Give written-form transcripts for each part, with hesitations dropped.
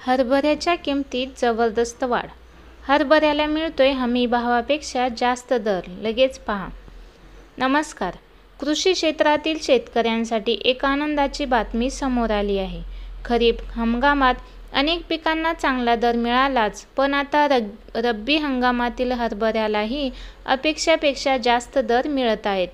हरभऱ्याच्या किमतीत जबरदस्त वाढ. हरभऱ्याला मिळतोय हमी भावापेक्षा जास्त दर. लगेच पहा. नमस्कार. कृषी क्षेत्रातील शेतकऱ्यांसाठी एक आनंदाची बातमी समोर आली आहे. खरीप हंगामात अनेक पिकांना चांगला दर मिळालाच, पण आता रब्बी हंगामातील हरभऱ्यालाही अपेक्षेपेक्षा जास्त दर मिळत आहेत.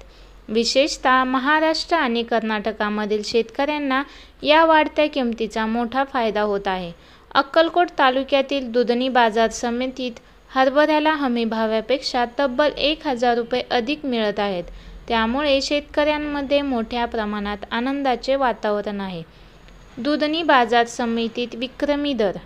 विशेषतः महाराष्ट्र आणि कर्नाटकामधील शेतकऱ्यांना या वाढत्या किमतीचा मोठा फायदा होत आहे. अक्कलकोट तालुक्यातील दुधनी बाजार समितीत हरभऱ्याला हमीभावापेक्षा तब्बल 1,000 रुपये अधिक मिळत आहेत. त्यामुळे शेतकऱ्यांमध्ये मोठ्या प्रमाणात आनंदाचे वातावरण आहे. दुधनी बाजार समितीत विक्रमी दर.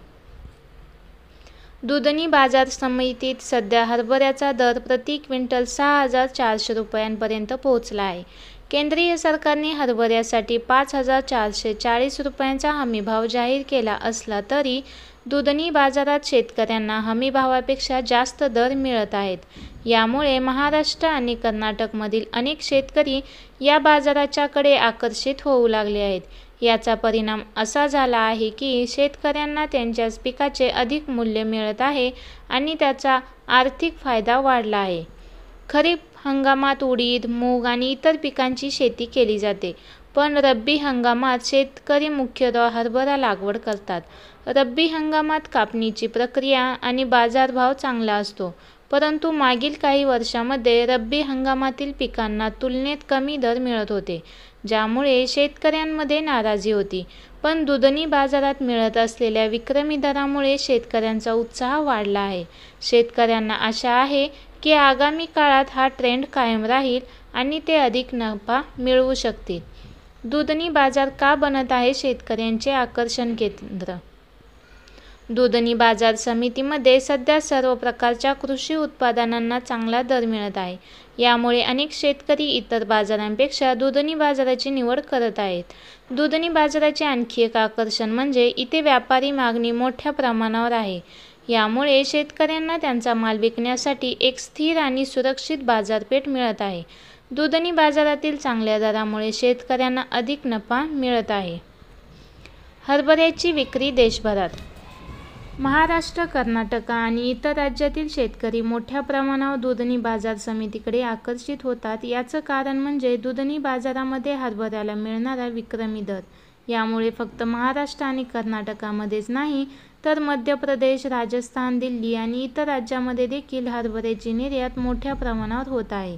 दुधनी बाजार समितीत सध्या हरभऱ्याचा दर प्रति क्विंटल 6,400 रुपयांपर्यंत पोहोचला आहे. केंद्रीय सरकारने हरभऱ्यासाठी 5,440 रुपयांचा हमीभाव जाहीर केला असला तरी दुधनी बाजारात शेतकऱ्यांना हमीभावापेक्षा जास्त दर मिळत आहेत. यामुळे महाराष्ट्र आणि कर्नाटकमधील अनेक शेतकरी या बाजाराच्याकडे आकर्षित होऊ लागले आहेत. याचा परिणाम असा झाला आहे की शेतकऱ्यांना त्यांच्या पिकाचे अधिक मूल्य मिळत आहे आणि त्याचा आर्थिक फायदा वाढला आहे. खरीप हंगामात उडीद, मूग आणि इतर पिकांची शेती केली जाते, पण रब्बी हंगामात शेतकरी मुख्यतः हरभरा लागवड करतात. रब्बी हंगामात कापणीची प्रक्रिया आणि बाजारभाव चांगला असतो, परंतु मागील काही वर्षांमध्ये रब्बी हंगामातील पिकांना तुलनेत कमी दर मिळत होते, ज्यामुळे शेतकऱ्यांमध्ये नाराजी होती. पण दुधनी बाजारात मिळत असलेल्या विक्रमी दरामुळे शेतकऱ्यांचा उत्साह वाढला आहे. शेतकऱ्यांना आशा आहे की आगामी काळात हा ट्रेंड कायम राहील आणि ते अधिक नफा मिळवू शकतील. दुधनी बाजार का बनत आहे शेतकऱ्यांचे आकर्षण केंद्र? दुधनी बाजार समितीमध्ये सध्या सर्व प्रकारच्या कृषी उत्पादनांना चांगला दर मिळत आहे. यामुळे अनेक शेतकरी इतर बाजारांपेक्षा दुधनी बाजाराची निवड करत आहेत. दुधनी बाजाराचे आणखी एक आकर्षण म्हणजे इथे व्यापारी मागणी मोठ्या प्रमाणावर आहे. यामुळे शेतकऱ्यांना त्यांचा माल विकण्यासाठी एक स्थिर आणि सुरक्षित बाजारपेठ मिळत आहे. दुधनी बाजारातील चांगल्या दरामुळे शेतकऱ्यांना अधिक नफा मिळत आहे. हरभऱ्याची विक्री देशभरात. महाराष्ट्र, कर्नाटक आणि इतर राज्यातील शेतकरी मोठ्या प्रमाणावर दुधनी बाजार समितीकडे आकर्षित होतात. याचं कारण म्हणजे दुधनी बाजारामध्ये हरभऱ्याला मिळणारा विक्रमी दर. यामुळे फक्त महाराष्ट्र आणि कर्नाटकामध्येच नाही, तर मध्य प्रदेश, राजस्थान, दिल्ली आणि इतर राज्यांमध्ये देखील हरभऱ्याची निर्यात मोठ्या प्रमाणावर होत आहे.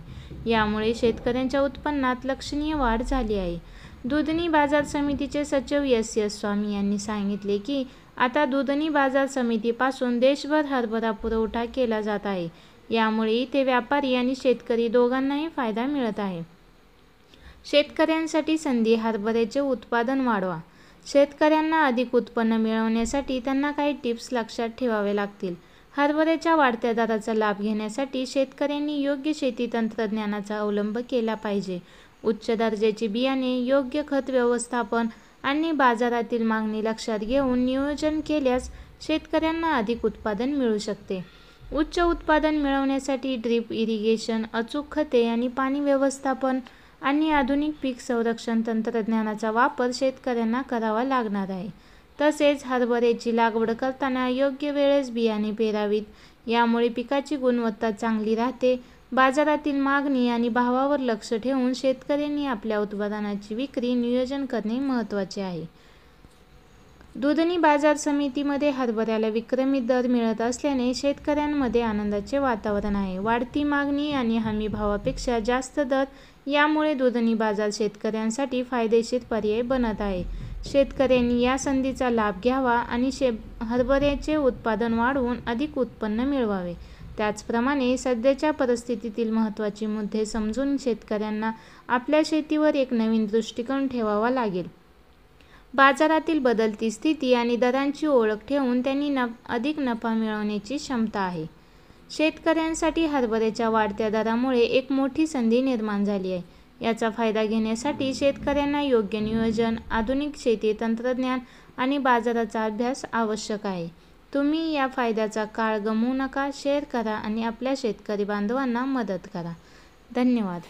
यामुळे शेतकऱ्यांच्या उत्पन्नात लक्षणीय वाढ झाली आहे. दुधनी बाजार समितीचे सचिव एस. स्वामी यांनी सांगितले की आता दुधनी बाजार समितीपासून देशभर हरभरा पुरवठा केला जात आहे. यामुळे इथे व्यापारी आणि शेतकरी दोघांनाही फायदा मिळत आहे. शेतकऱ्यांसाठी संधी. हरभऱ्याचे उत्पादन वाढवा. शेतकऱ्यांना अधिक उत्पन्न मिळवण्यासाठी त्यांना काही टिप्स लक्षात ठेवावे लागतील. हरभऱ्याच्या वाढत्या दराचा लाभ घेण्यासाठी शेतकऱ्यांनी योग्य शेती तंत्रज्ञानाचा अवलंब केला पाहिजे. उच्च दर्जाची बियाणे, योग्य खत व्यवस्थापन आणि बाजारातील मागणी लक्षात घेऊन नियोजन केल्यास शेतकऱ्यांना अधिक उत्पादन मिळू शकते. उच्च उत्पादन मिळवण्यासाठी ड्रीप इरिगेशन, अचूक खते आणि पाणी व्यवस्थापन आणि आधुनिक पीक संरक्षण तंत्रज्ञानाचा वापर शेतकऱ्यांना करावा लागणार आहे. तसेच हरभऱ्याची लागवड करताना योग्य वेळेस बियाणे पेरावीत. यामुळे पिकाची गुणवत्ता चांगली राहते. बाजारातील मागणी आणि भावावर लक्ष ठेवून शेतकऱ्यांनी आपल्या उत्पादनाची विक्री नियोजन करणे महत्त्वाचे आहे. दुधनी बाजार समितीमध्ये हरभऱ्याला विक्रमी दर मिळत असल्याने शेतकऱ्यांमध्ये आनंदाचे वातावरण आहे. वाढती मागणी आणि हमी भावापेक्षा जास्त दर यामुळे दुधनी बाजार शेतकऱ्यांसाठी फायदेशीर पर्याय बनत आहे. शेतकऱ्यांनी या संधीचा लाभ घ्यावा आणि हरभऱ्याचे उत्पादन वाढवून अधिक उत्पन्न मिळवावे. त्याचप्रमाणे सध्याच्या परिस्थितीतील महत्त्वाचे मुद्दे समजून शेतकऱ्यांना आपल्या शेतीवर एक नवीन दृष्टिकोन ठेवावा लागेल. बाजारातील बदलती स्थिती आणि दरांची ओळख ठेवून त्यांनी अधिक नफा मिळवण्याची क्षमता आहे. शेतकऱ्यांसाठी हरभऱ्याच्या वाढत्या दरामुळे एक मोठी संधी निर्माण झाली आहे. याचा फायदा घेण्यासाठी शेतकऱ्यांना योग्य नियोजन, आधुनिक शेती तंत्रज्ञान आणि बाजाराचा अभ्यास आवश्यक आहे. तुम्ही या फायद्याचा काळ गमावू नका. शेअर करा आणि आपल्या शेतकरी बांधवांना मदत करा. धन्यवाद.